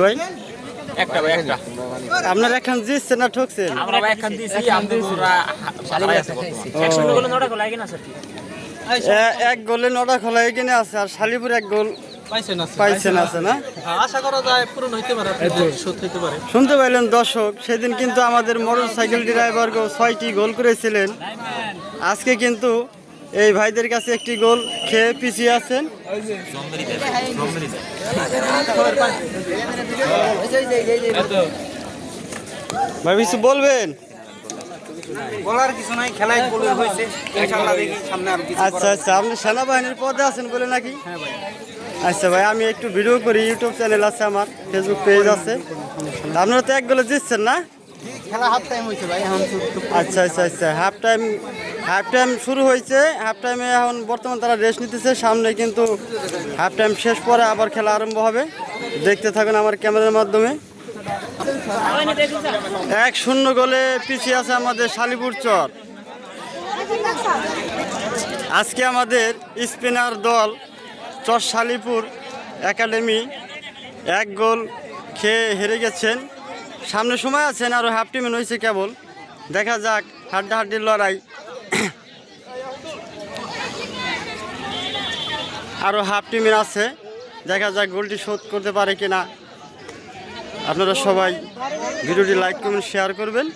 ভাই একটা ভাই একটা আপনার এখন জিতছেন না ঠকছেন? আমরা ভাই এখন দিছি আমরা শালি আছে 100 গোলে নটা গোল লাগে না স্যার এক গোলে 9টা খোলা এখানে আছে আর শালিপুর এক গোল পাইছেন আছে না? আশা করা যায় পূরণ হইতে পারে, সত্যি হইতে পারে। শুনতে পাইলেন দর্শক, সেদিন কিন্তু আমাদের মোটর সাইকেল ড্রাইভার 6টি গোল করেছিলেন। আজকে কিন্তু এই ভাইদের কাছে একটি গোল খেয়ে পিছিয়ে আছেন। ভাই কিছু বলবেন? বলার কিছু নাই, খেলায় গোল হয়েছে, ইনশাআল্লাহ দেখি সামনে আর কিছু। আচ্ছা আচ্ছা, আপনি সেনাবাহিনীর পদে আছেন বলে নাকি? আচ্ছা ভাই, আমি একটু ভিডিও করি, ইউটিউব চ্যানেল আছে আমার, ফেসবুক পেজ আছে। আপনারা তো এক গোলে জিতছেন না? খেলা হাফ টাইম হয়েছে ভাই, এখন আচ্ছা আচ্ছা আচ্ছা, হাফ টাইম শুরু হয়েছে। হাফ টাইমে এখন বর্তমান তারা রেস্ট নিতেছে। সামনে কিন্তু হাফ টাইম শেষ পরে আবার খেলা আরম্ভ হবে। দেখতে থাকুন আমার ক্যামেরার মাধ্যমে। 1-0 গোলে পিছিয়ে আছে আমাদের শালিপুর চর। আজকে আমাদের স্পিনার দল চর শালিপুর একাডেমি 1 গোল খেয়ে হেরে গেছেন। সামনে সময় আছেন, আরও হাফ টাইম হয়েছে কেবল। দেখা যাক হাড্ডাহাড্ডির লড়াই, আরও হাফ টিমের আছে। দেখা যাক গোলটি শোধ করতে পারে কিনা। আপনারা সবাই ভিডিওটি লাইক কমেন্ট শেয়ার করবেন।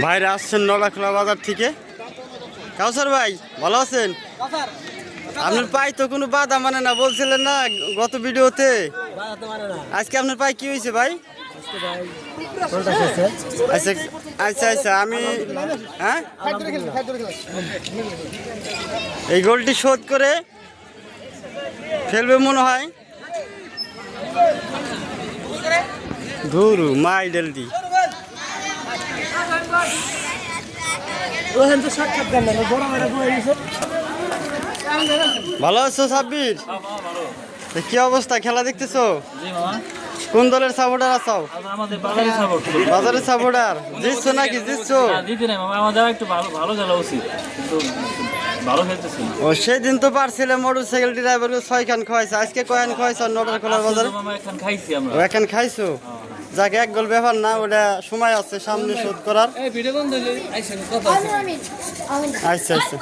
ভাইরা আসছেন নলাখোলা বাজার থেকে। কাউসার ভাই ভালো আছেন? আপনার পায়ে তো কোনো বাধা মানে না বলছিলেন না গত ভিডিওতে? আজকে আপনার পায়ে কি হয়েছে ভাই? আচ্ছা আচ্ছা আচ্ছা, আমি হ্যাঁ এই গোলটি শোধ করে ফেলবে মনে হয়। ধুরু মাই ডেলটি ভালো আছো সাব্বির? কি অবস্থা, খেলা দেখতেছো? কোন দলের সাপোর্টার আছো? বাজারের সাপোর্টার। জিতছো নাকি? জিতছো? ও সেদিন তো পারছিলে মোটর সাইকেল ড্রাইভার 6 খান খাওয়াইছে, আজকে কয়খান খাওয়াইছো? নটার খোলার বাজারে এখন খাইছো। যাকে 1 গোল ব্যাপার না, ওটা সময় আছে সামনে শোধ করার। আচ্ছা আচ্ছা।